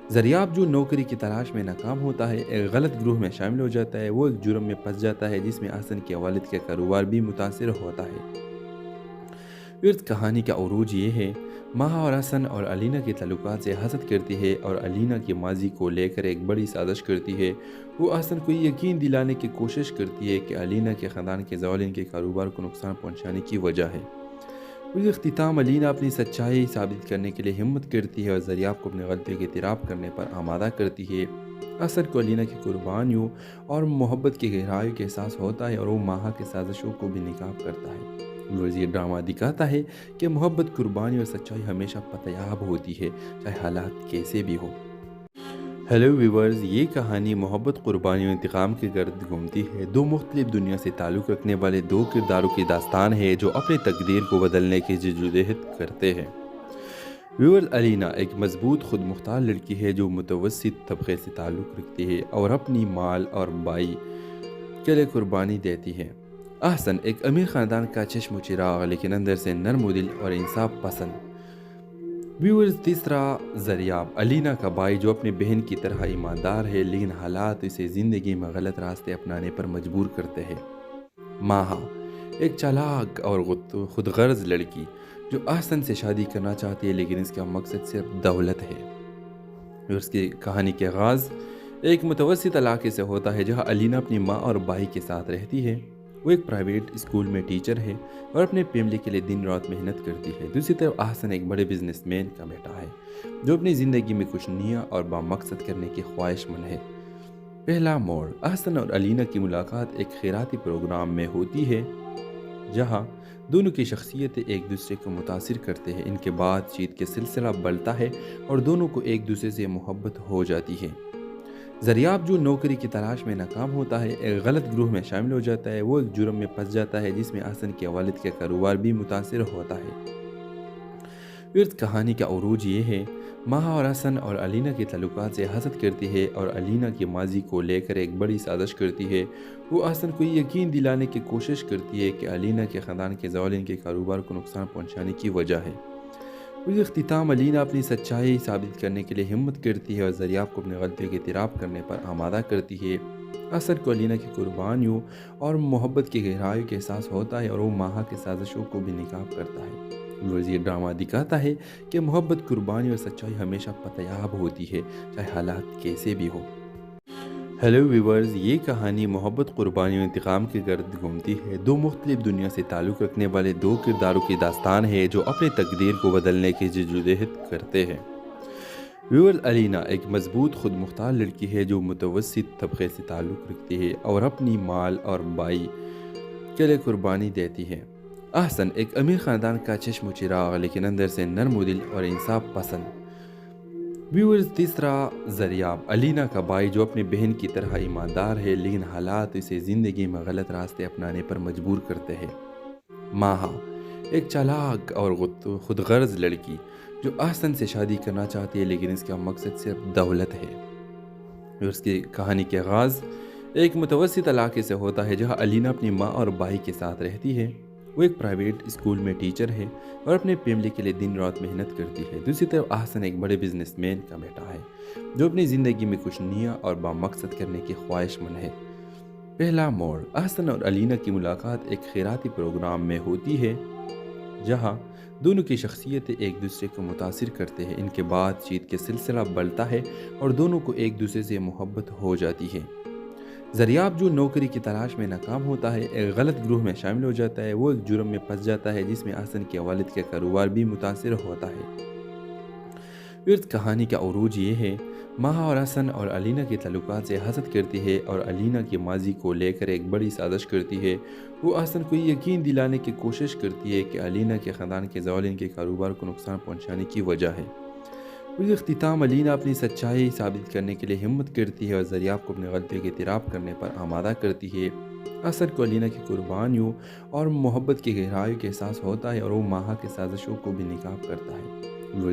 زریاب جو نوکری کی تلاش میں ناکام ہوتا ہے، ایک غلط گروہ میں شامل ہو جاتا ہے، وہ ایک جرم میں پھنس جاتا ہے جس میں احسن کے والد کا کاروبار بھی متاثر ہوتا ہے۔ ورد کہانی کا عروج یہ ہے، ماہا اور حسن اور علینا کے تعلقات سے حسد کرتی ہے اور علینا کے ماضی کو لے کر ایک بڑی سازش کرتی ہے۔ وہ حسن کو یہ یقین دلانے کی کوشش کرتی ہے کہ علینا کے خاندان کے زوال ان کے کاروبار کو نقصان پہنچانے کی وجہ ہے۔ اس اختتام علینا اپنی سچائی ثابت کرنے کے لیے ہمت کرتی ہے اور زریاب کو اپنے غلطی کے اعتراف کرنے پر آمادہ کرتی ہے۔ حسن کو علینا کی قربانیوں اور محبت کی گہرائی کا احساس ہوتا ہے اور وہ ماہا کی سازشوں کو بھی ناکام کرتا ہے۔ یہ ڈرامہ دکھاتا ہے کہ محبت، قربانی اور سچائی ہمیشہ پتیاب ہوتی ہے، چاہے حالات کیسے بھی ہو۔ ہیلو ویورز، یہ کہانی محبت، قربانی اور انتقام کے گرد گھومتی ہے۔ دو مختلف دنیا سے تعلق رکھنے والے دو کرداروں کی داستان ہے جو اپنی تقدیر کو بدلنے کی جدوجہد کرتے ہیں۔ ویورز، علینا ایک مضبوط، خود مختار لڑکی ہے جو متوسط طبقے سے تعلق رکھتی ہے اور اپنی مال اور بائی کے لیے قربانی دیتی ہے۔ احسن ایک امیر خاندان کا چشم و چراغ، لیکن اندر سے نرم و دل اور انصاف پسند۔ ویورز، تیسرا زریاب، علینا کا بھائی جو اپنی بہن کی طرح ایماندار ہے، لیکن حالات اسے زندگی میں غلط راستے اپنانے پر مجبور کرتے ہیں۔ ماہا ایک چالاک اور خود غرض لڑکی جو احسن سے شادی کرنا چاہتی ہے، لیکن اس کا مقصد صرف دولت ہے۔ اس کی کہانی کے آغاز ایک متوسط علاقے سے ہوتا ہے جہاں علینا اپنی ماں اور بھائی کے ساتھ رہتی ہے۔ وہ ایک پرائیویٹ اسکول میں ٹیچر ہے اور اپنے فیملی کے لیے دن رات محنت کرتی ہے۔ دوسری طرف احسن ایک بڑے بزنس مین کا بیٹا ہے جو اپنی زندگی میں کچھ نیا اور بامقصد کرنے کی خواہش مند ہے۔ پہلا موڑ، احسن اور علینا کی ملاقات ایک خیراتی پروگرام میں ہوتی ہے جہاں دونوں کی شخصیتیں ایک دوسرے کو متاثر کرتے ہیں۔ ان کے بات چیت کے سلسلہ بڑھتا ہے اور دونوں کو ایک دوسرے سے محبت ہو جاتی ہے۔ زریاب جو نوکری کی تلاش میں ناکام ہوتا ہے، ایک غلط گروہ میں شامل ہو جاتا ہے، وہ ایک جرم میں پھنس جاتا ہے جس میں احسن کے والد کا کاروبار بھی متاثر ہوتا ہے۔ ورد کہانی کا عروج یہ ہے، ماہا اور حسن اور علینا کے تعلقات سے حسد کرتی ہے اور علینا کے ماضی کو لے کر ایک بڑی سازش کرتی ہے۔ وہ حسن کو یہ یقین دلانے کی کوشش کرتی ہے کہ علینا کے خاندان کے زوال ان کے کاروبار کو نقصان پہنچانے کی وجہ ہے۔ اس اختتام علینا اپنی سچائی ثابت کرنے کے لیے ہمت کرتی ہے اور زریاب کو اپنے غلطی کے اعتراف کرنے پر آمادہ کرتی ہے۔ حسن کو علینا کی قربانیوں اور محبت کی گہرائی کا احساس ہوتا ہے اور وہ ماہا کی سازشوں کو بھی ناکام کرتا ہے۔ یہ ڈرامہ دکھاتا ہے کہ محبت، قربانی اور سچائی ہمیشہ پتیاب ہوتی ہے، چاہے حالات کیسے بھی ہو۔ ہیلو ویورز، یہ کہانی محبت، قربانی اور انتقام کے گرد گھومتی ہے۔ دو مختلف دنیا سے تعلق رکھنے والے دو کرداروں کی داستان ہے جو اپنی تقدیر کو بدلنے کی جدوجہد کرتے ہیں۔ ویورز، علینا ایک مضبوط، خود مختار لڑکی ہے جو متوسط طبقے سے تعلق رکھتی ہے اور اپنی مال اور بائی کے لیے قربانی دیتی ہے۔ احسن ایک امیر خاندان کا چشم و چراغ، لیکن اندر سے نرم و دل اور انصاف پسند۔ ویورز، تیسرا زریاب، علینا کا بھائی جو اپنی بہن کی طرح ایماندار ہے، لیکن حالات اسے زندگی میں غلط راستے اپنانے پر مجبور کرتے ہیں۔ ماہا ایک چالاک اور خود غرض لڑکی جو احسن سے شادی کرنا چاہتی ہے، لیکن اس کا مقصد صرف دولت ہے۔ اس کی کہانی کے آغاز ایک متوسط علاقے سے ہوتا ہے جہاں علینا اپنی ماں اور بھائی کے ساتھ رہتی ہے۔ وہ ایک پرائیویٹ اسکول میں ٹیچر ہے اور اپنے فیملی کے لیے دن رات محنت کرتی ہے۔ دوسری طرف احسن ایک بڑے بزنس مین کا بیٹا ہے جو اپنی زندگی میں کچھ نیا اور بامقصد کرنے کی خواہش مند ہے۔ پہلا موڑ، احسن اور علینا کی ملاقات ایک خیراتی پروگرام میں ہوتی ہے جہاں دونوں کی شخصیتیں ایک دوسرے کو متاثر کرتے ہیں۔ ان کے بات چیت کے سلسلہ بڑھتا ہے اور دونوں کو ایک دوسرے سے محبت ہو جاتی ہے۔ زریاب جو نوکری کی تلاش میں ناکام ہوتا ہے، ایک غلط گروہ میں شامل ہو جاتا ہے، وہ ایک جرم میں پھنس جاتا ہے جس میں احسن کے والد کا کاروبار بھی متاثر ہوتا ہے۔ ورد کہانی کا عروج یہ ہے، ماہا اور حسن اور علینا کے تعلقات سے حسد کرتی ہے اور علینا کے ماضی کو لے کر ایک بڑی سازش کرتی ہے۔ وہ حسن کو یہ یقین دلانے کی کوشش کرتی ہے کہ علینا کے خاندان کے زوال ان کے کاروبار کو نقصان پہنچانے کی وجہ ہے۔ اس اختتام علینا اپنی سچائی ثابت کرنے کے لیے ہمت کرتی ہے اور زریاب کو اپنے غلطی کے اعتراف کرنے پر آمادہ کرتی ہے۔ حسن کو علینا کی قربانیوں اور محبت کی گہرائی کا احساس ہوتا ہے اور وہ ماہا کی سازشوں کو بھی ناکام کرتا ہے۔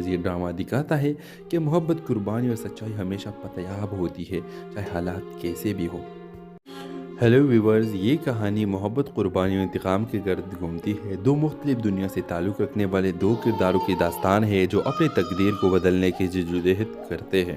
یہ ڈرامہ دکھاتا ہے کہ محبت، قربانی اور سچائی ہمیشہ پتیاب ہوتی ہے، چاہے حالات کیسے بھی ہو۔ ہیلو ویورز، یہ کہانی محبت، قربانی اور انتقام کے گرد گھومتی ہے۔ دو مختلف دنیا سے تعلق رکھنے والے دو کرداروں کی داستان ہے جو اپنی تقدیر کو بدلنے کی جدوجہد کرتے ہیں۔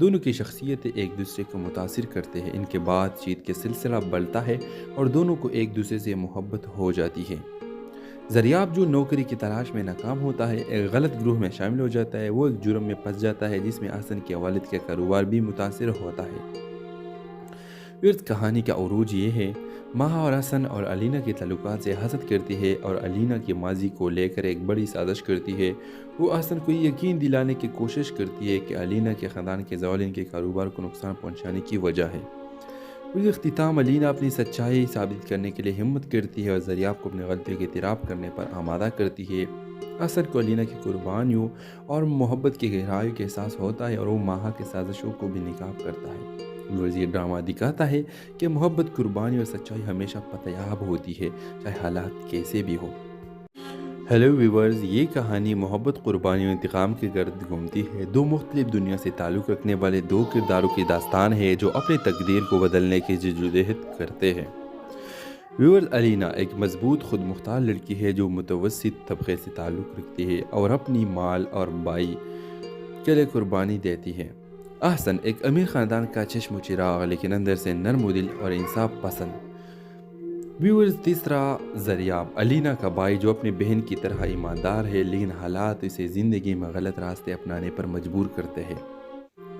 دونوں کی شخصیتیں ایک دوسرے کو متاثر کرتے ہیں، ان کے بات چیت کے سلسلہ بڑھتا ہے اور دونوں کو ایک دوسرے سے محبت ہو جاتی ہے۔ زریاب جو نوکری کی تلاش میں ناکام ہوتا ہے، ایک غلط گروہ میں شامل ہو جاتا ہے، وہ ایک جرم میں پھنس جاتا ہے جس میں احسن کے والد کا کاروبار بھی متاثر ہوتا ہے۔ کہانی کا عروج یہ ہے، ماہا اور حسن اور علینا کے تعلقات سے حسد کرتی ہے اور علینا کے ماضی کو لے کر ایک بڑی سازش کرتی ہے۔ وہ حسن کو یہ یقین دلانے کی کوشش کرتی ہے کہ علینا کے خاندان کے زوال ان کے کاروبار کو نقصان پہنچانے کی وجہ ہے۔ اختتام علینا اپنی سچائی ثابت کرنے کے لیے ہمت کرتی ہے اور زریاب کو اپنی غلطیوں کے اعتراف کرنے پر آمادہ کرتی ہے۔ حسن کو علینا کی قربانیوں اور محبت کی گہرائی کا احساس ہوتا ہے اور وہ ماہا کی سازشوں کو بھی ناکام کرتا ہے۔ یہ ڈرامہ دکھاتا ہے کہ محبت، قربانی اور سچائی ہمیشہ پتیاب ہوتی ہے، چاہے حالات کیسے بھی ہو۔ ہیلو ویورز، یہ کہانی محبت، قربانی اور انتقام کے گرد گھومتی ہے۔ دو مختلف دنیا سے تعلق رکھنے والے دو کرداروں کی داستان ہے جو اپنی تقدیر کو بدلنے کی جدوجہد کرتے ہیں۔ ویورز، علینا ایک مضبوط، خود مختار لڑکی ہے جو متوسط طبقے سے تعلق رکھتی ہے اور اپنی مال اور بائی کے لیے قربانی دیتی ہے۔ احسن ایک امیر خاندان کا چشم و چراغ، لیکن اندر سے نرم و دل اور انصاف پسند۔ ویورز، تیسرا زریاب، علینا کا بھائی جو اپنی بہن کی طرح ایماندار ہے، لیکن حالات اسے زندگی میں غلط راستے اپنانے پر مجبور کرتے ہیں۔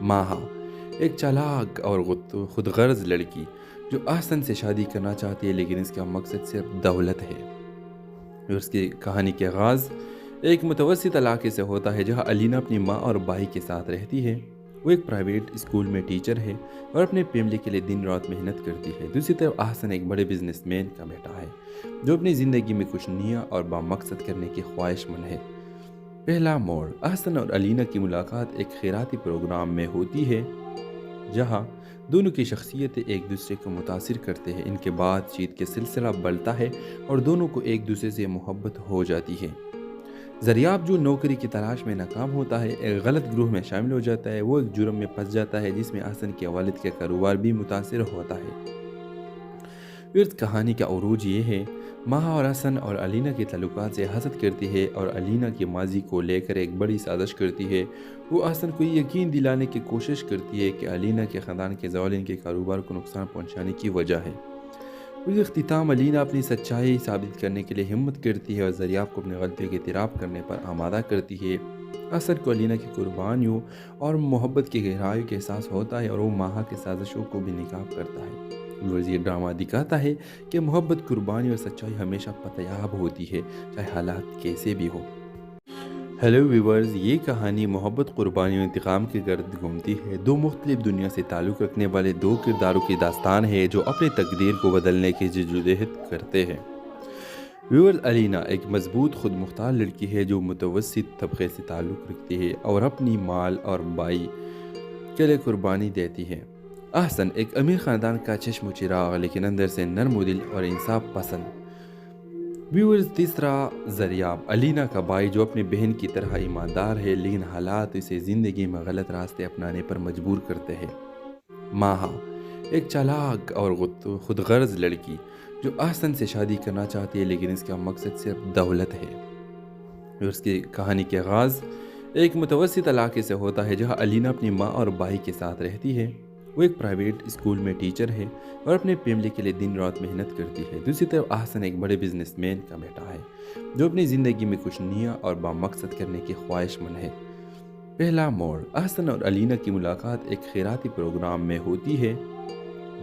ماہا ایک چالاک اور خود غرض لڑکی جو احسن سے شادی کرنا چاہتی ہے، لیکن اس کا مقصد صرف دولت ہے۔ اس کی کہانی کے آغاز ایک متوسط علاقے سے ہوتا ہے جہاں علینا اپنی ماں اور بھائی کے ساتھ رہتی ہے۔ وہ ایک پرائیویٹ اسکول میں ٹیچر ہے اور اپنے فیملی کے لیے دن رات محنت کرتی ہے۔ دوسری طرف احسن ایک بڑے بزنس مین کا بیٹا ہے جو اپنی زندگی میں کچھ نیا اور بامقصد کرنے کی خواہش مند ہے۔ پہلا موڑ، احسن اور علینا کی ملاقات ایک خیراتی پروگرام میں ہوتی ہے جہاں دونوں کی شخصیتیں ایک دوسرے کو متاثر کرتے ہیں، ان کے بات چیت کے سلسلہ بڑھتا ہے اور دونوں کو ایک دوسرے سے محبت ہو جاتی ہے۔ زریاب جو نوکری کی تلاش میں ناکام ہوتا ہے، ایک غلط گروہ میں شامل ہو جاتا ہے، وہ ایک جرم میں پھنس جاتا ہے جس میں احسن کے والد کا کاروبار بھی متاثر ہوتا ہے۔ کہانی کا عروج یہ ہے، ماہا اور حسن اور علینا کے تعلقات سے حسد کرتی ہے اور علینا کے ماضی کو لے کر ایک بڑی سازش کرتی ہے۔ وہ حسن کو یہ یقین دلانے کی کوشش کرتی ہے کہ علینا کے خاندان کے زوال ان کے کاروبار کو نقصان پہنچانے کی وجہ ہے۔ اختتام علینا اپنی سچائی ثابت کرنے کے لیے ہمت کرتی ہے اور زریاب کو اپنی غلطیوں کے اعتراف کرنے پر آمادہ کرتی ہے۔ حسن کو علینا کی قربانیوں اور محبت کی گہرائی کا احساس ہوتا ہے اور وہ ماہا کی سازشوں کو بھی ناکام کرتا ہے۔ یہ ڈرامہ دکھاتا ہے کہ محبت، قربانی اور سچائی ہمیشہ پتیاب ہوتی ہے، چاہے حالات کیسے بھی ہو۔ ہیلو ویورز، یہ کہانی محبت، قربانی اور انتقام کے گرد گھومتی ہے۔ دو مختلف دنیا سے تعلق رکھنے والے دو کرداروں کی داستان ہے جو اپنی تقدیر کو بدلنے کی جدوجہد کرتے ہیں۔ ویورز، علینا ایک مضبوط، خود مختار لڑکی ہے جو متوسط طبقے سے تعلق رکھتی ہے اور اپنی مال اور بائی کے لیے قربانی دیتی ہے۔ احسن ایک امیر خاندان کا چشم و چراغ، لیکن اندر سے نرم و دل اور انصاف پسند۔ ویورز، تیسرا زریاب، علینا کا بھائی جو اپنی بہن کی طرح ایماندار ہے، لیکن حالات اسے زندگی میں غلط راستے اپنانے پر مجبور کرتے ہیں۔ ماہا ایک چالاک اور خود غرض لڑکی جو احسن سے شادی کرنا چاہتی ہے، لیکن اس کا مقصد صرف دولت ہے۔ اس کی کہانی کے آغاز ایک متوسط علاقے سے ہوتا ہے جہاں علینا اپنی ماں اور بھائی کے ساتھ رہتی ہے۔ وہ ایک پرائیویٹ اسکول میں ٹیچر ہے اور اپنے فیملی کے لیے دن رات محنت کرتی ہے۔ دوسری طرف احسن ایک بڑے بزنس مین کا بیٹا ہے جو اپنی زندگی میں کچھ نیا اور بامقصد کرنے کی خواہش مند ہے۔ پہلا موڑ، احسن اور علینا کی ملاقات ایک خیراتی پروگرام میں ہوتی ہے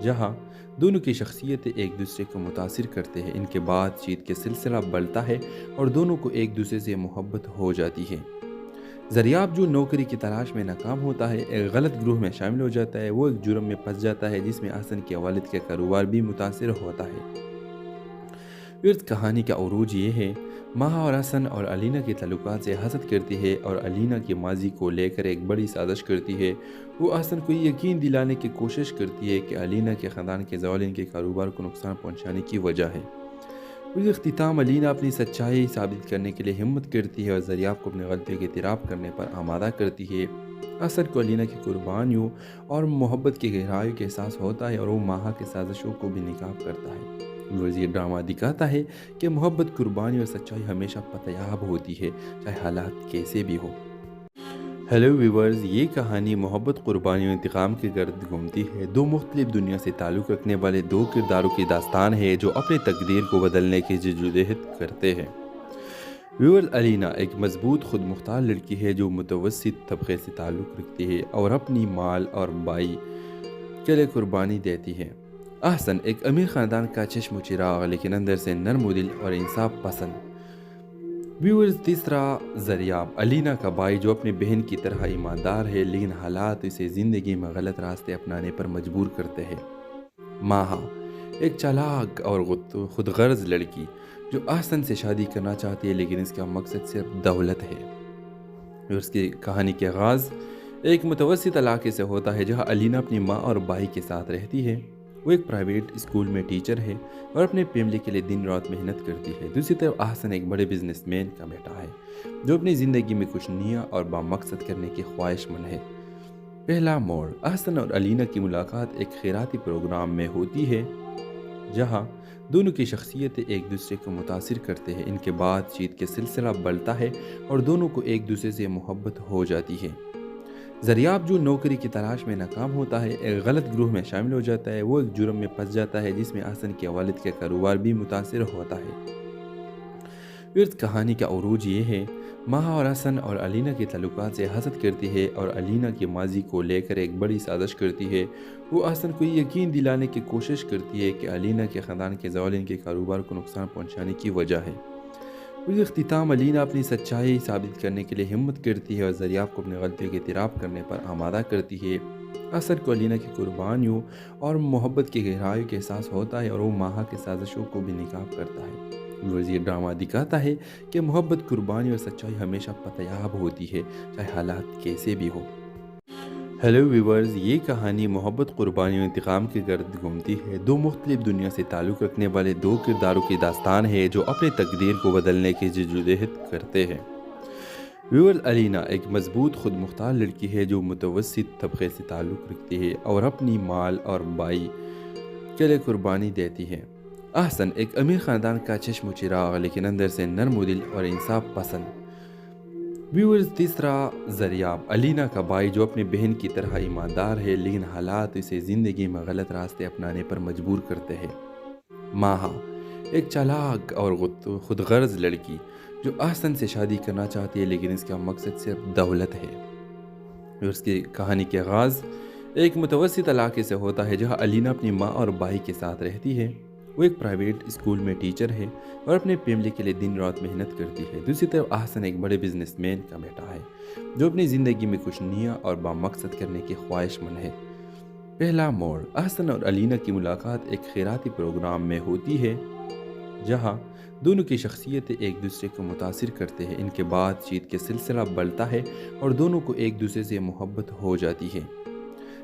جہاں دونوں کی شخصیتیں ایک دوسرے کو متاثر کرتے ہیں، ان کے بات چیت کے سلسلہ بڑھتا ہے اور دونوں کو ایک دوسرے سے محبت ہو جاتی ہے۔ زریاب جو نوکری کی تلاش میں ناکام ہوتا ہے، ایک غلط گروہ میں شامل ہو جاتا ہے، وہ ایک جرم میں پھنس جاتا ہے جس میں احسن کے والد کا کاروبار بھی متاثر ہوتا ہے۔ کہانی کا عروج یہ ہے، ماہا اور حسن اور علینا کے تعلقات سے حسد کرتی ہے اور علینا کے ماضی کو لے کر ایک بڑی سازش کرتی ہے۔ وہ احسن کو یہ یقین دلانے کی کوشش کرتی ہے کہ علینا کے خاندان کے زوال ان کے کاروبار کو نقصان پہنچانے کی وجہ ہے۔ اختتام علینا اپنی سچائی ثابت کرنے کے لیے ہمت کرتی ہے اور زریاب کو اپنی غلطیوں کے اعتراف کرنے پر آمادہ کرتی ہے۔ حسن کو علینا کی قربانیوں اور محبت کی گہرائی کا احساس ہوتا ہے اور وہ ماہا کی سازشوں کو بھی ناکام کرتا ہے۔ یہ ڈرامہ دکھاتا ہے کہ محبت، قربانی اور سچائی ہمیشہ پتیاب ہوتی ہے، چاہے حالات کیسے بھی ہو۔ ہیلو ویورز، یہ کہانی محبت، قربانی اور انتقام کے گرد گھومتی ہے۔ دو مختلف دنیا سے تعلق رکھنے والے دو کرداروں کی داستان ہے جو اپنی تقدیر کو بدلنے کی جدوجہد کرتے ہیں۔ ویورز، الینا ایک مضبوط، خود مختار لڑکی ہے جو متوسط طبقے سے تعلق رکھتی ہے اور اپنی مال اور بائی کے لیے قربانی دیتی ہے۔ احسن ایک امیر خاندان کا چشم و چراغ، لیکن اندر سے نرم دل اور انصاف پسند۔ ویورز، تیسرا زریاب، الینا کا بھائی جو اپنی بہن کی طرح ایماندار ہے، لیکن حالات اسے زندگی میں غلط راستے اپنانے پر مجبور کرتے ہیں۔ ماہا ایک چالاک اور خود غرض لڑکی جو احسن سے شادی کرنا چاہتی ہے، لیکن اس کا مقصد صرف دولت ہے۔ اس کی کہانی کے آغاز ایک متوسط علاقے سے ہوتا ہے جہاں الینا اپنی ماں اور بھائی کے ساتھ رہتی ہے۔ وہ ایک پرائیویٹ اسکول میں ٹیچر ہے اور اپنے فیملی کے لیے دن رات محنت کرتی ہے۔ دوسری طرف احسن ایک بڑے بزنس مین کا بیٹا ہے جو اپنی زندگی میں کچھ نیا اور بامقصد کرنے کی خواہش مند ہے۔ پہلا موڑ، احسن اور الینا کی ملاقات ایک خیراتی پروگرام میں ہوتی ہے جہاں دونوں کی شخصیتیں ایک دوسرے کو متاثر کرتے ہیں۔ ان کے بات چیت کے سلسلہ بڑھتا ہے اور دونوں کو ایک دوسرے سے محبت ہو جاتی ہے۔ زریاب جو نوکری کی تلاش میں ناکام ہوتا ہے، ایک غلط گروہ میں شامل ہو جاتا ہے۔ وہ ایک جرم میں پھنس جاتا ہے جس میں احسن کے والد کا کاروبار بھی متاثر ہوتا ہے۔ کہانی کا عروج یہ ہے، ماہا اور احسن اور الینا کے تعلقات سے حسد کرتی ہے اور الینا کے ماضی کو لے کر ایک بڑی سازش کرتی ہے۔ وہ احسن کو یہ یقین دلانے کی کوشش کرتی ہے کہ الینا کے خاندان کے زوال ان کے کاروبار کو نقصان پہنچانے کی وجہ ہے۔ اس اختتام الینا اپنی سچائی ثابت کرنے کے لیے ہمت کرتی ہے اور زریاب کو اپنی غلطیوں کے اعتراف کرنے پر آمادہ کرتی ہے۔ احسن کو الینا کی قربانیوں اور محبت کی گہرائیوں کا احساس ہوتا ہے اور وہ ماہا کی سازشوں کو بھی ناکام کرتا ہے۔ یہ ڈرامہ دکھاتا ہے کہ محبت، قربانی اور سچائی ہمیشہ پتیاب ہوتی ہے، چاہے حالات کیسے بھی ہو۔ ہیلو ویورز، یہ کہانی محبت، قربانی اور انتقام کے گرد گھومتی ہے۔ دو مختلف دنیا سے تعلق رکھنے والے دو کرداروں کی داستان ہے جو اپنی تقدیر کو بدلنے کی جدوجہد کرتے ہیں۔ ویورز، الینا ایک مضبوط، خود مختار لڑکی ہے جو متوسط طبقے سے تعلق رکھتی ہے اور اپنی مال اور بائی کے لیے قربانی دیتی ہے۔ احسن ایک امیر خاندان کا چشم و چراغ، لیکن اندر سے نرم دل اور انصاف پسند۔ ویورز، تیسرا زریاب، الینا کا بھائی جو اپنی بہن کی طرح ایماندار ہے، لیکن حالات اسے زندگی میں غلط راستے اپنانے پر مجبور کرتے ہیں۔ ماہا ایک چالاک اور خود غرض لڑکی جو احسن سے شادی کرنا چاہتی ہے، لیکن اس کا مقصد صرف دولت ہے۔ اس کی کہانی کے آغاز ایک متوسط علاقے سے ہوتا ہے جہاں الینا اپنی ماں اور بھائی کے ساتھ رہتی ہے۔ وہ ایک پرائیویٹ اسکول میں ٹیچر ہے اور اپنے فیملی کے لیے دن رات محنت کرتی ہے۔ دوسری طرف احسن ایک بڑے بزنس مین کا بیٹا ہے جو اپنی زندگی میں کچھ نیا اور بامقصد کرنے کی خواہش مند ہے۔ پہلا موڑ، احسن اور الینا کی ملاقات ایک خیراتی پروگرام میں ہوتی ہے جہاں دونوں کی شخصیتیں ایک دوسرے کو متاثر کرتے ہیں۔ ان کے بات چیت کے سلسلہ بڑھتا ہے اور دونوں کو ایک دوسرے سے محبت ہو جاتی ہے۔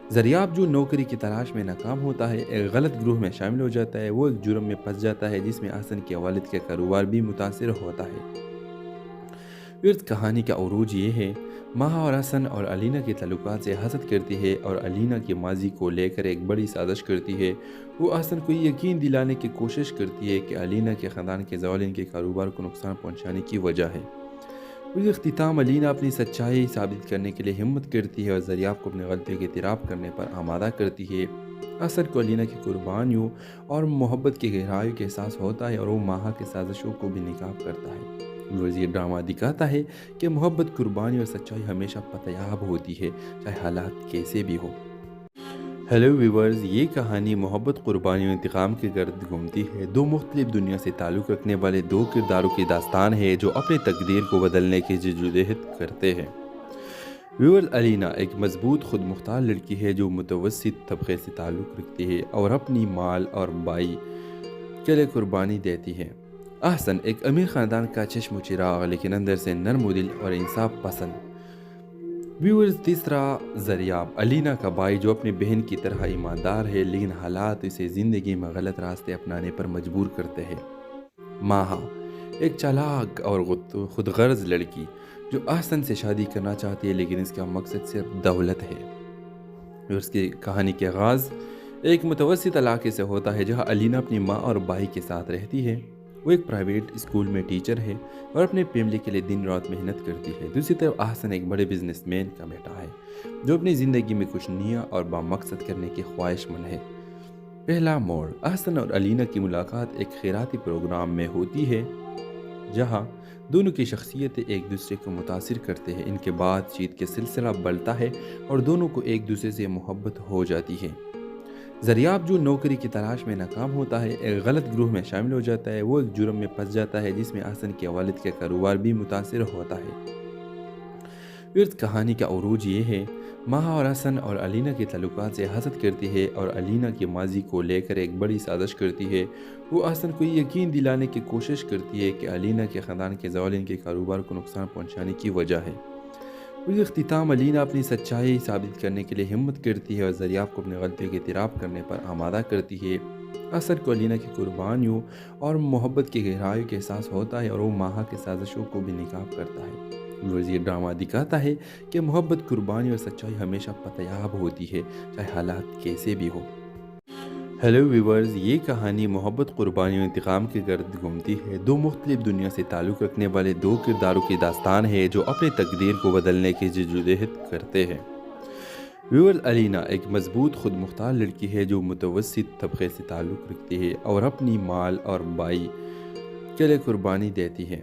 زریاب جو نوکری کی تلاش میں ناکام ہوتا ہے، ایک غلط گروہ میں شامل ہو جاتا ہے۔ وہ ایک جرم میں پھنس جاتا ہے جس میں احسن کے والد کا کاروبار بھی متاثر ہوتا ہے۔ کہانی کا عروج یہ ہے، ماہا اور احسن اور الینا کے تعلقات سے حسد کرتی ہے اور الینا کے ماضی کو لے کر ایک بڑی سازش کرتی ہے۔ وہ احسن کو یہ یقین دلانے کی کوشش کرتی ہے کہ الینا کے خاندان کے زوال ان کے کاروبار کو نقصان پہنچانے کی وجہ ہے۔ اس اختتام الینا اپنی سچائی ثابت کرنے کے لیے ہمت کرتی ہے اور زریاب کو اپنی غلطیوں کے اعتراف کرنے پر آمادہ کرتی ہے۔ احسن کو الینا کی قربانیوں اور محبت کی گہرائیوں کا احساس ہوتا ہے اور وہ ماہا کی سازشوں کو بھی ناکام کرتا ہے۔ یہ ڈرامہ دکھاتا ہے کہ محبت، قربانی اور سچائی ہمیشہ پتیاب ہوتی ہے، چاہے حالات کیسے بھی ہو۔ ہیلو ویورز، یہ کہانی محبت، قربانی اور انتقام کے گرد گھومتی ہے۔ دو مختلف دنیا سے تعلق رکھنے والے دو کرداروں کی داستان ہے جو اپنی تقدیر کو بدلنے کی جدوجہد کرتے ہیں۔ ویورز، الینا ایک مضبوط، خود مختار لڑکی ہے جو متوسط طبقے سے تعلق رکھتی ہے اور اپنی مال اور بائی کے لیے قربانی دیتی ہے۔ احسن ایک امیر خاندان کا چشم و چراغ، لیکن اندر سے نرم دل اور انصاف پسند۔ ویورز، تیسرا زریاب، الینا کا بھائی جو اپنی بہن کی طرح ایماندار ہے، لیکن حالات اسے زندگی میں غلط راستے اپنانے پر مجبور کرتے ہیں۔ ماہا ایک چالاک اور خود غرض لڑکی جو احسن سے شادی کرنا چاہتی ہے، لیکن اس کا مقصد صرف دولت ہے۔ اس کی کہانی کے آغاز ایک متوسط علاقے سے ہوتا ہے جہاں الینا اپنی ماں اور بھائی کے ساتھ رہتی ہے۔ وہ ایک پرائیویٹ اسکول میں ٹیچر ہے اور اپنے فیملی کے لیے دن رات محنت کرتی ہے۔ دوسری طرف احسن ایک بڑے بزنس مین کا بیٹا ہے جو اپنی زندگی میں کچھ نیا اور بامقصد کرنے کی خواہش مند ہے۔ پہلا موڑ، احسن اور علینا کی ملاقات ایک خیراتی پروگرام میں ہوتی ہے جہاں دونوں کی شخصیتیں ایک دوسرے کو متاثر کرتے ہیں۔ ان کے بات چیت کے سلسلہ بڑھتا ہے اور دونوں کو ایک دوسرے سے محبت ہو جاتی ہے۔ زریاب جو نوکری کی تلاش میں ناکام ہوتا ہے، ایک غلط گروہ میں شامل ہو جاتا ہے۔ وہ ایک جرم میں پھنس جاتا ہے جس میں احسن کے والد کا کاروبار بھی متاثر ہوتا ہے۔ کہانی کا عروج یہ ہے، ماہا اور احسن اور علینا کے تعلقات سے حسد کرتی ہے اور علینا کے ماضی کو لے کر ایک بڑی سازش کرتی ہے۔ وہ احسن کو یہ یقین دلانے کی کوشش کرتی ہے کہ علینا کے خاندان کے زوال ان کے کاروبار کو نقصان پہنچانے کی وجہ ہے۔ اختتام، علینا اپنی سچائی ثابت کرنے کے لیے ہمت کرتی ہے اور زریاب کو اپنی غلطیوں کے اعتراف کرنے پر آمادہ کرتی ہے۔ احسن کو علینا کی قربانیوں اور محبت کی گہرائی کا احساس ہوتا ہے اور وہ ماہا کے سازشوں کو بھی ناکام کرتا ہے۔ یہ ڈرامہ دکھاتا ہے کہ محبت، قربانی اور سچائی ہمیشہ پتیاب ہوتی ہے، چاہے حالات کیسے بھی ہو۔ ہیلو ویورز، یہ کہانی محبت، قربانی اور انتقام کے گرد گھومتی ہے۔ دو مختلف دنیا سے تعلق رکھنے والے دو کرداروں کی داستان ہے جو اپنی تقدیر کو بدلنے کی جدوجہد کرتے ہیں۔ ویورز، علینا ایک مضبوط، خود مختار لڑکی ہے جو متوسط طبقے سے تعلق رکھتی ہے اور اپنی مال اور بائی کے لیے قربانی دیتی ہے۔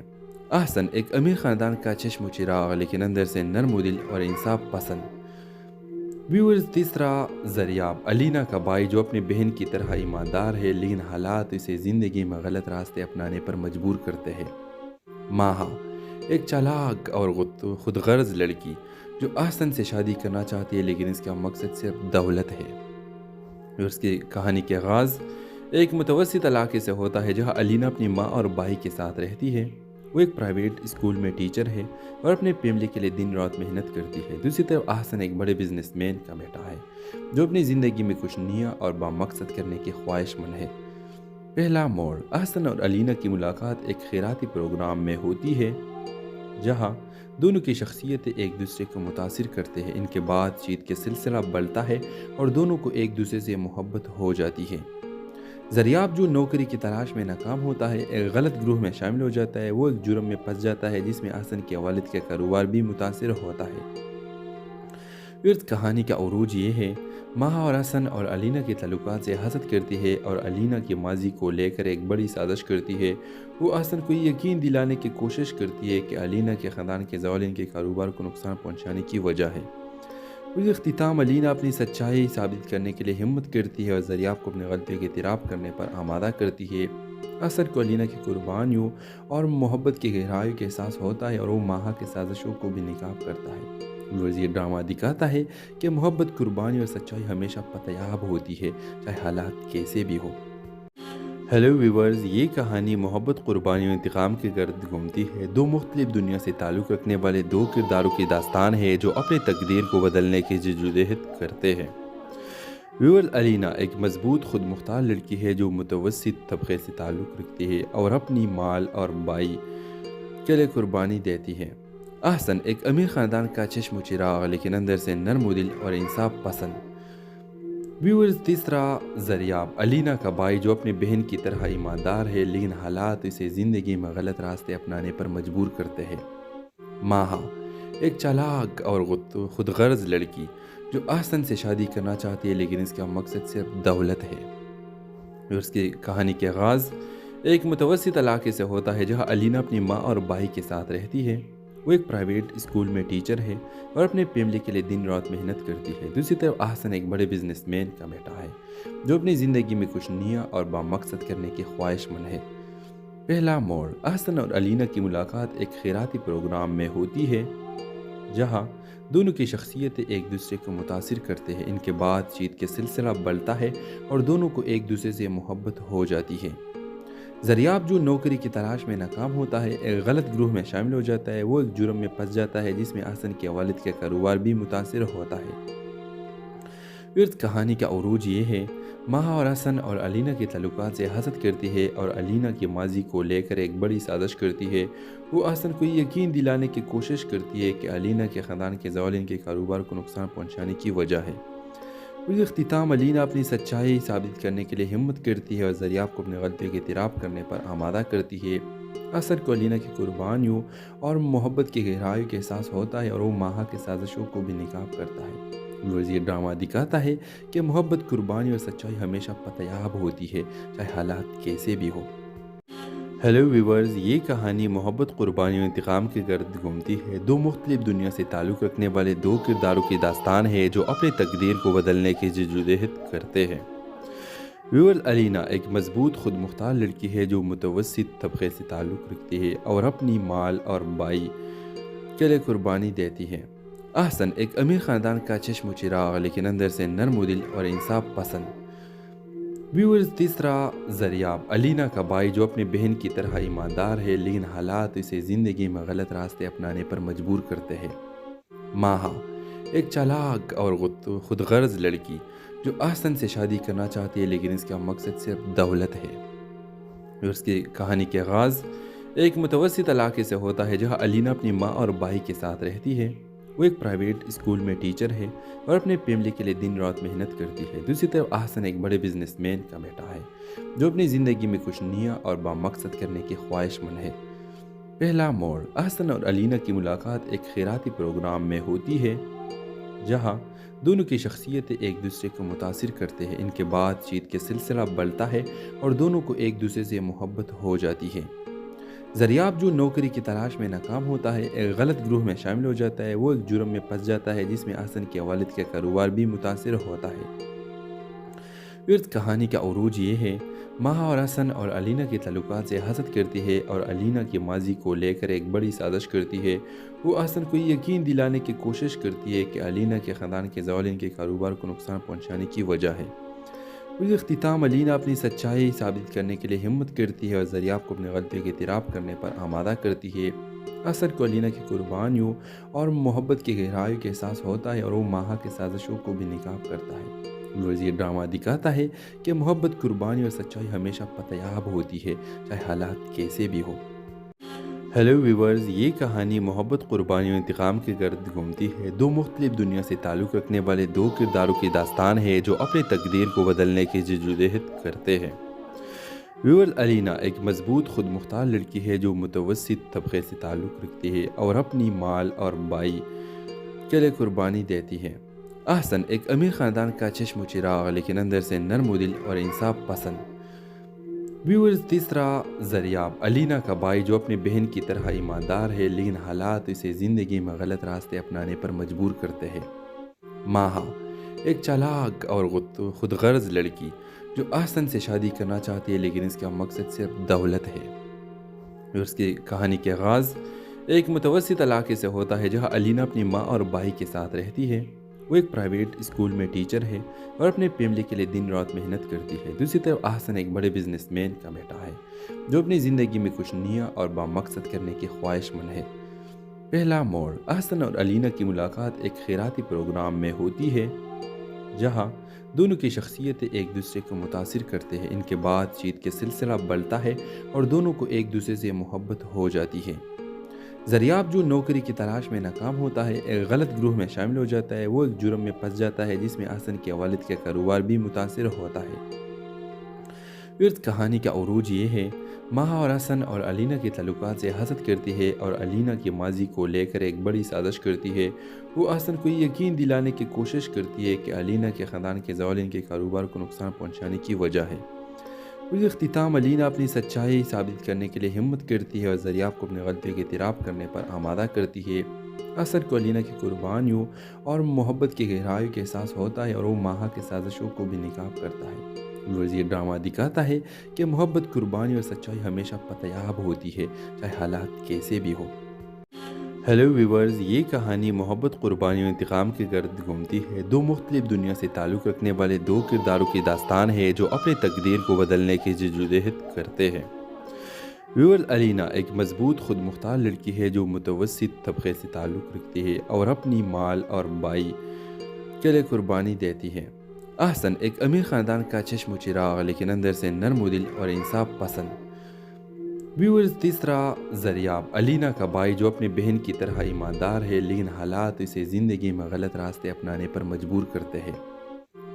احسن ایک امیر خاندان کا چشم و چراغ لیکن اندر سے نرم و دل اور انصاف پسند۔ ویورز، تیسرا زریاب، علینا کا بھائی جو اپنی بہن کی طرح ایماندار ہے لیکن حالات اسے زندگی میں غلط راستے اپنانے پر مجبور کرتے ہیں۔ ماہا ایک چالاک اور خود غرض لڑکی جو احسن سے شادی کرنا چاہتی ہے لیکن اس کا مقصد صرف دولت ہے۔ اس کی کہانی کے آغاز ایک متوسط علاقے سے ہوتا ہے جہاں علینا اپنی ماں اور بھائی کے ساتھ رہتی ہے۔ وہ ایک پرائیویٹ اسکول میں ٹیچر ہے اور اپنے فیملی کے لیے دن رات محنت کرتی ہے۔ دوسری طرف احسن ایک بڑے بزنس مین کا بیٹا ہے جو اپنی زندگی میں کچھ نیا اور بامقصد کرنے کی خواہش مند ہے۔ پہلا موڑ، احسن اور علینا کی ملاقات ایک خیراتی پروگرام میں ہوتی ہے جہاں دونوں کی شخصیتیں ایک دوسرے کو متاثر کرتے ہیں۔ ان کے بات چیت کے سلسلہ بڑھتا ہے اور دونوں کو ایک دوسرے سے محبت ہو جاتی ہے۔ زریاب جو نوکری کی تلاش میں ناکام ہوتا ہے، ایک غلط گروہ میں شامل ہو جاتا ہے۔ وہ ایک جرم میں پھنس جاتا ہے جس میں احسن کے والد کا کاروبار بھی متاثر ہوتا ہے۔ کہانی کا عروج یہ ہے، ماہا اور احسن اور علینا کے تعلقات سے حسد کرتی ہے اور علینا کے ماضی کو لے کر ایک بڑی سازش کرتی ہے۔ وہ احسن کو یہ یقین دلانے کی کوشش کرتی ہے کہ علینا کے خاندان کے زوال ان کے کاروبار کو نقصان پہنچانے کی وجہ ہے۔ اختتام، علینا اپنی سچائی ثابت کرنے کے لیے ہمت کرتی ہے اور زریاب کو اپنی غلطیوں کے اعتراف کرنے پر آمادہ کرتی ہے۔ احسن کو علینا کی قربانیوں اور محبت کی گہرائی کا احساس ہوتا ہے اور وہ ماہا کے سازشوں کو بھی ناکام کرتا ہے۔ یہ ڈرامہ دکھاتا ہے کہ محبت، قربانی اور سچائی ہمیشہ پتیاب ہوتی ہے، چاہے حالات کیسے بھی ہو۔ ہیلو ویورز، یہ کہانی محبت، قربانی اور انتقام کے گرد گھومتی ہے۔ دو مختلف دنیا سے تعلق رکھنے والے دو کرداروں کی داستان ہے جو اپنی تقدیر کو بدلنے کی جدوجہد کرتے ہیں۔ ویورز، علینا ایک مضبوط، خود مختار لڑکی ہے جو متوسط طبقے سے تعلق رکھتی ہے اور اپنی مال اور بائی کے لیے قربانی دیتی ہے۔ احسن ایک امیر خاندان کا چشم و چراغ لیکن اندر سے نرم و دل اور انصاف پسند۔ ویورز، تیسرا زریاب، علینا کا بھائی جو اپنی بہن کی طرح ایماندار ہے لیکن حالات اسے زندگی میں غلط راستے اپنانے پر مجبور کرتے ہیں۔ ماہا ایک چالاک اور خود غرض لڑکی جو احسن سے شادی کرنا چاہتی ہے لیکن اس کا مقصد صرف دولت ہے۔ اس کی کہانی کے آغاز ایک متوسط علاقے سے ہوتا ہے جہاں علینا اپنی ماں اور بھائی کے ساتھ رہتی ہے۔ وہ ایک پرائیویٹ اسکول میں ٹیچر ہے اور اپنے فیملی کے لیے دن رات محنت کرتی ہے۔ دوسری طرف احسن ایک بڑے بزنس مین کا بیٹا ہے جو اپنی زندگی میں کچھ نیا اور بامقصد کرنے کی خواہش مند ہے۔ پہلا موڑ، احسن اور علینا کی ملاقات ایک خیراتی پروگرام میں ہوتی ہے جہاں دونوں کی شخصیتیں ایک دوسرے کو متاثر کرتے ہیں۔ ان کے بات چیت کے سلسلہ بڑھتا ہے اور دونوں کو ایک دوسرے سے محبت ہو جاتی ہے۔ زریاب جو نوکری کی تلاش میں ناکام ہوتا ہے، ایک غلط گروہ میں شامل ہو جاتا ہے۔ وہ ایک جرم میں پھنس جاتا ہے جس میں احسن کے والد کا کاروبار بھی متاثر ہوتا ہے۔ کہانی کا عروج یہ ہے، ماہا اور احسن اور علینا کے تعلقات سے حسد کرتی ہے اور علینا کے ماضی کو لے کر ایک بڑی سازش کرتی ہے۔ وہ احسن کو یہ یقین دلانے کی کوشش کرتی ہے کہ علینا کے خاندان کے زوال ان کے کاروبار کو نقصان پہنچانے کی وجہ ہے۔ اس اختتام علینا اپنی سچائی ثابت کرنے کے لیے ہمت کرتی ہے اور زریاب کو اپنے غلطی کے اعتراف کرنے پر آمادہ کرتی ہے۔ اثر کو علینا کی قربانیوں اور محبت کی گہرائی کا احساس ہوتا ہے اور وہ ماہا کی سازشوں کو بھی ناکام کرتا ہے۔ یہ ڈرامہ دکھاتا ہے کہ محبت، قربانی اور سچائی ہمیشہ پتیاب ہوتی ہے، چاہے حالات کیسے بھی ہو۔ ہیلو ویورز، یہ کہانی محبت، قربانی اور انتقام کے گرد گھومتی ہے۔ دو مختلف دنیا سے تعلق رکھنے والے دو کرداروں کی داستان ہے جو اپنی تقدیر کو بدلنے کی جدوجہد کرتے ہیں۔ ویورز، علینا ایک مضبوط، خود مختار لڑکی ہے جو متوسط طبقے سے تعلق رکھتی ہے اور اپنی مال اور بائی کے لیے قربانی دیتی ہے۔ احسن ایک امیر خاندان کا چشم و چراغ، لیکن اندر سے نرم دل اور انصاف پسند۔ ویورز، تیسرا زریاب، علینا کا بھائی جو اپنی بہن کی طرح ایماندار ہے، لیکن حالات اسے زندگی میں غلط راستے اپنانے پر مجبور کرتے ہیں۔ ماہا ایک چالاک اور خود غرض لڑکی جو احسن سے شادی کرنا چاہتی ہے، لیکن اس کا مقصد صرف دولت ہے۔ اس کی کہانی کے آغاز ایک متوسط علاقے سے ہوتا ہے جہاں علینا اپنی ماں اور بھائی کے ساتھ رہتی ہے۔ وہ ایک پرائیویٹ اسکول میں ٹیچر ہے اور اپنے فیملی کے لیے دن رات محنت کرتی ہے۔ دوسری طرف احسن ایک بڑے بزنس مین کا بیٹا ہے جو اپنی زندگی میں کچھ نیا اور بامقصد کرنے کی خواہش مند ہے۔ پہلا موڑ، احسن اور علینا کی ملاقات ایک خیراتی پروگرام میں ہوتی ہے جہاں دونوں کی شخصیتیں ایک دوسرے کو متاثر کرتے ہیں۔ ان کے بات چیت کے سلسلہ بڑھتا ہے اور دونوں کو ایک دوسرے سے محبت ہو جاتی ہے۔ زریاب جو نوکری کی تلاش میں ناکام ہوتا ہے، ایک غلط گروہ میں شامل ہو جاتا ہے۔ وہ ایک جرم میں پھنس جاتا ہے جس میں احسن کے والد کا کاروبار بھی متاثر ہوتا ہے۔ کہانی کا عروج یہ ہے، ماہا اور احسن اور علینا کے تعلقات سے حسد کرتی ہے اور علینا کے ماضی کو لے کر ایک بڑی سازش کرتی ہے۔ وہ احسن کو یہ یقین دلانے کی کوشش کرتی ہے کہ علینا کے خاندان کے زوال ان کے کاروبار کو نقصان پہنچانے کی وجہ ہے۔ اس اختتام علینا اپنی سچائی ثابت کرنے کے لیے ہمت کرتی ہے اور زریاب کو اپنے غلطی کے اعتراف کرنے پر آمادہ کرتی ہے۔ اثر کو علینا کی قربانیوں اور محبت کی گہرائی کا احساس ہوتا ہے اور وہ ماہا کی سازشوں کو بھی ناکام کرتا ہے۔ یہ ڈرامہ دکھاتا ہے کہ محبت، قربانی اور سچائی ہمیشہ پتیاب ہوتی ہے، چاہے حالات کیسے بھی ہو۔ ہیلو ویورز، یہ کہانی محبت، قربانی اور انتقام کے گرد گھومتی ہے۔ دو مختلف دنیا سے تعلق رکھنے والے دو کرداروں کی داستان ہے جو اپنی تقدیر کو بدلنے کی جدوجہد کرتے ہیں۔ ویورز، علینا ایک مضبوط، خود مختار لڑکی ہے جو متوسط طبقے سے تعلق رکھتی ہے اور اپنی مال اور بائی کے لیے قربانی دیتی ہے۔ احسن ایک امیر خاندان کا چشم و چراغ، لیکن اندر سے نرم دل اور انصاف پسند۔ ویورز، تیسرا زریاب، علینا کا بھائی جو اپنی بہن کی طرح ایماندار ہے، لیکن حالات اسے زندگی میں غلط راستے اپنانے پر مجبور کرتے ہیں۔ ماہا ایک چالاک اور خود غرض لڑکی جو احسن سے شادی کرنا چاہتی ہے، لیکن اس کا مقصد صرف دولت ہے۔ اس کی کہانی کے آغاز ایک متوسط علاقے سے ہوتا ہے جہاں علینا اپنی ماں اور بھائی کے ساتھ رہتی ہے۔ وہ ایک پرائیویٹ اسکول میں ٹیچر ہے اور اپنے فیملی کے لیے دن رات محنت کرتی ہے۔ دوسری طرف احسن ایک بڑے بزنس مین کا بیٹا ہے جو اپنی زندگی میں کچھ نیا اور بامقصد کرنے کی خواہش مند ہے۔ پہلا موڑ، احسن اور علینا کی ملاقات ایک خیراتی پروگرام میں ہوتی ہے جہاں دونوں کی شخصیتیں ایک دوسرے کو متاثر کرتے ہیں۔ ان کے بات چیت کے سلسلہ بڑھتا ہے اور دونوں کو ایک دوسرے سے محبت ہو جاتی ہے۔ زریاب جو نوکری کی تلاش میں ناکام ہوتا ہے، ایک غلط گروہ میں شامل ہو جاتا ہے۔ وہ ایک جرم میں پھنس جاتا ہے جس میں احسن کے والد کا کاروبار بھی متاثر ہوتا ہے۔ کہانی کا عروج یہ ہے، ماہا اور احسن اور علینا کے تعلقات سے حسد کرتی ہے اور علینا کے ماضی کو لے کر ایک بڑی سازش کرتی ہے۔ وہ احسن کو یہ یقین دلانے کی کوشش کرتی ہے کہ علینا کے خاندان کے زوال ان کے کاروبار کو نقصان پہنچانے کی وجہ ہے۔ اس اختتام علینا اپنی سچائی ثابت کرنے کے لیے ہمت کرتی ہے اور زریاب کو اپنے غلطی کے اعتراف کرنے پر آمادہ کرتی ہے۔ اثر کو علینا کی قربانیوں اور محبت کی گہرائی کا احساس ہوتا ہے اور وہ ماہا کی سازشوں کو بھی ناکام کرتا ہے۔ یہ ڈرامہ دکھاتا ہے کہ محبت، قربانی اور سچائی ہمیشہ پتیاب ہوتی ہے، چاہے حالات کیسے بھی ہو۔ ہیلو ویورز، یہ کہانی محبت، قربانی اور انتقام کے گرد گھومتی ہے۔ دو مختلف دنیا سے تعلق رکھنے والے دو کرداروں کی داستان ہے جو اپنی تقدیر کو بدلنے کی جدوجہد کرتے ہیں۔ ویورز، علینا ایک مضبوط، خود مختار لڑکی ہے جو متوسط طبقے سے تعلق رکھتی ہے اور اپنی مال اور بائی کے لیے قربانی دیتی ہے۔ احسن ایک امیر خاندان کا چشم و چراغ، لیکن اندر سے نرم دل اور انصاف پسند۔ ویورز، تیسرا زریاب، علینا کا بھائی جو اپنی بہن کی طرح ایماندار ہے، لیکن حالات اسے زندگی میں غلط راستے اپنانے پر مجبور کرتے ہیں۔